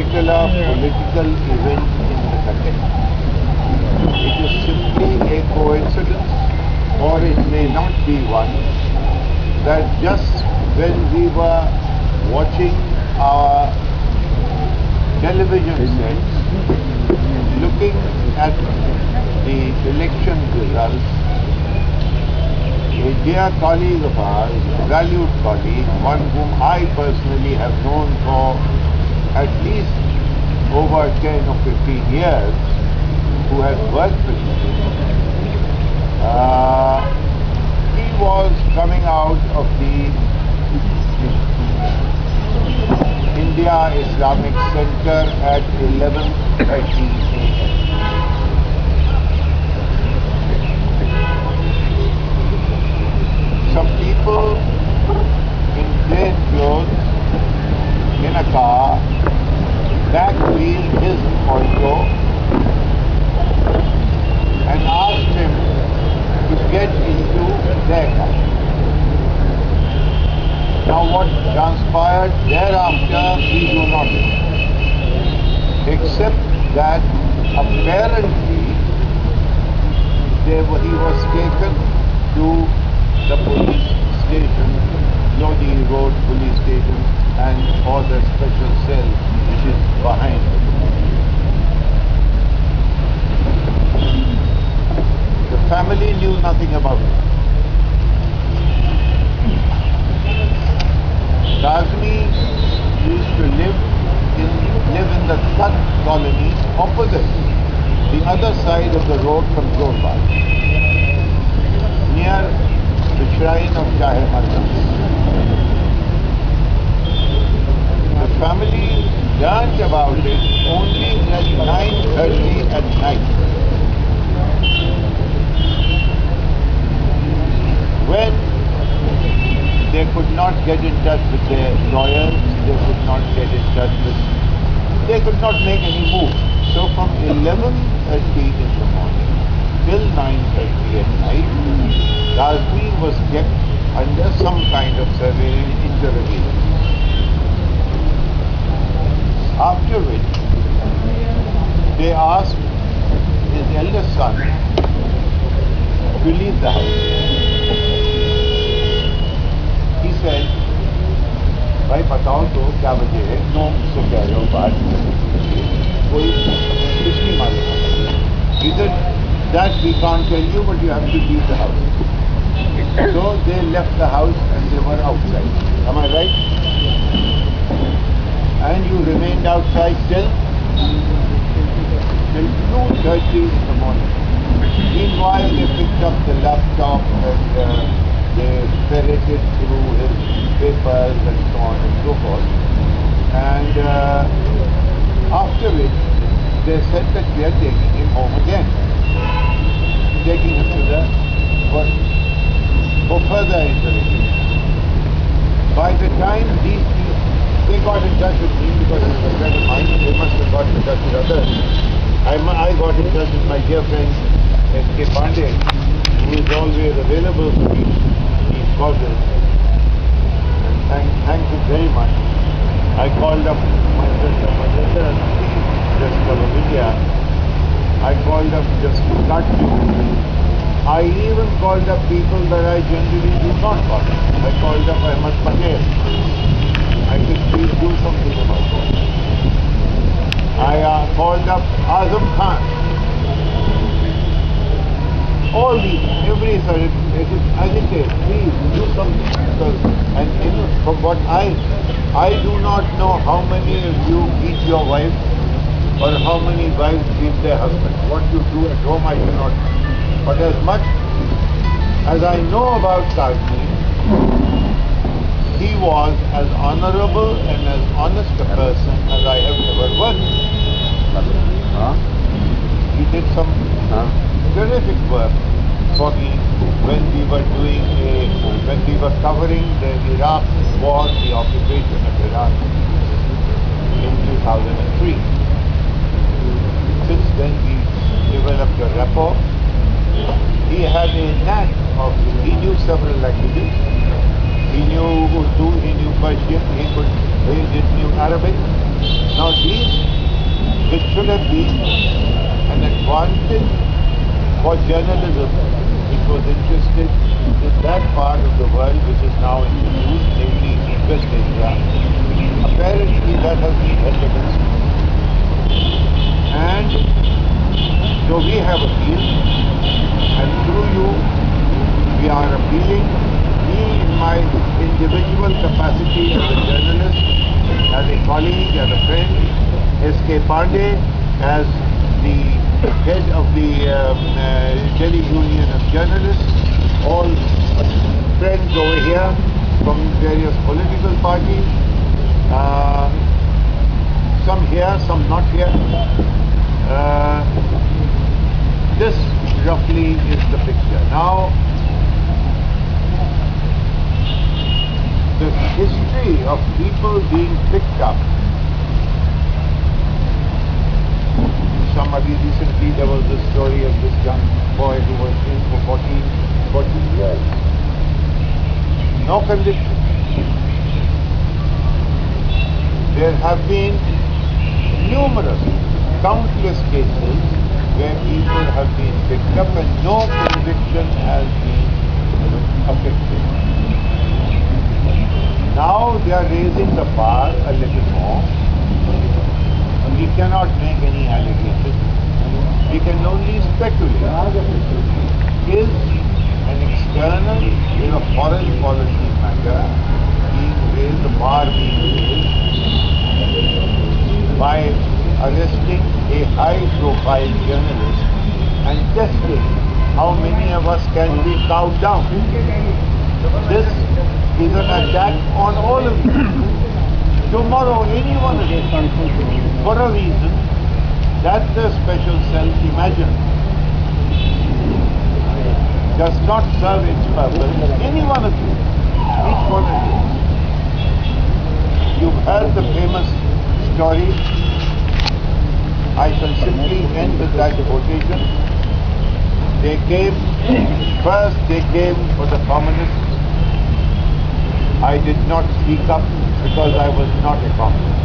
particular political event in the country. It is simply a coincidence, or it may not be one, that just when we were watching our television sets, looking at the election results, a dear colleague of ours, a valued colleague, one whom I personally have known for at least over 10 or 15 years, who has worked with me, he was coming out of the India Islamic Center at 11:30 a.m. Some people in plain clothes, in a car, backwheeled his auto and asked him to get into their car. Now what transpired thereafter we do not know, except that apparently he was taken to the police station, Lodi Road police station, and or the special cell which is behind it. The family knew nothing about it. Kazmi used to live in the Tat colony opposite, the other side of the road from Jorba, near the shrine of Ahmad. The family learned about it only at 9:30 at night, when they could not get in touch with their lawyers, they could not get in touch with, they could not make any move. So from 11:30 in the morning till 9:30 at night, Kazmi was kept under some kind of surveillance interrogation. After which, they asked his eldest son to leave the house. He said, भाई बताओ तो क्या वजह है, क्यों मुझसे कह रहे हो बात, कोई कुछ नहीं मालूम. He said, that we can't tell you, but you have to leave the house. So they left the house and they were outside. Am I right? And you remained outside till 2:30 in the morning. Meanwhile, they picked up the laptop and they ferreted through his papers and so on and so forth. And after which, they said that we are taking him home again, taking him to the for further interrogation. By the time they got in touch with me, because it was a friend of mine, they must have got in touch with others. I got in touch with my dear friend S.K. Pandey, who is always available for me. He's called us. And thank you very much. I called up my friend Ahmad, just Sagar Media. I called up just to cut you. I even called up people that I generally do not call. I called up Ahmad. I said, please do something about that. I called up Azam Khan. All these, every side, I think, please do something. Because, and from what I do not know how many of you beat your wife, or how many wives beat their husbands. What you do at home, I do not know. But as much as I know about Kazmi, he was as honorable and as honest a person as I have ever worked with. He did some terrific work for me when we were covering the Iraq war, the occupation of Iraq in 2003. Since then we developed a rapport. He had a knack of, he knew several languages. He knew Urdu, he knew Persian, he knew Arabic. Now these would have been an advantage for journalism which was interested in that part of the world which is now in the news, namely in West Asia. Apparently that has been held against us. And so we have appealed, and through you we are appealing, me in my individual capacity as a journalist, as a colleague, as a friend, S.K. Pandey as the head of the Delhi Union of Journalists, all friends over here from various political parties, some here, some not here. This roughly is the picture. Now, the history of people being picked up. Somebody recently, there was the story of this young boy who was in for 14 years. No conviction. There have been numerous, countless cases where people have been picked up and no conviction has been affected. Now they are raising the bar a little more. We cannot make any allegations. We can only speculate. Is an external, is a foreign policy matter being raised, the bar being raised by arresting a high-profile journalist and testing how many of us can be cowed down. This is an attack on all of you. Tomorrow, anyone of you, for a reason that the special self imagined does not serve its purpose, any one of you, each one of you. You've heard the famous story. I shall simply end with that quotation. They came, first they came for the communists. I did not speak up because I was not a communist.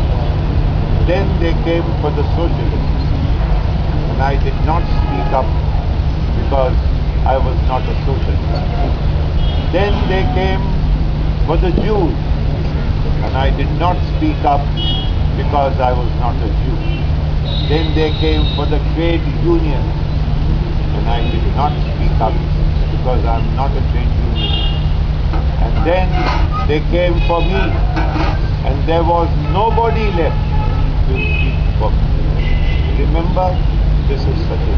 Then they came for the socialists, and I did not speak up because I was not a socialist. Then they came for the Jews, and I did not speak up because I was not a Jew. Then they came for the trade unions, and I did not speak up because I am not a trade unionist. And then they came for me, and there was nobody left to speak for me. Remember, this is such a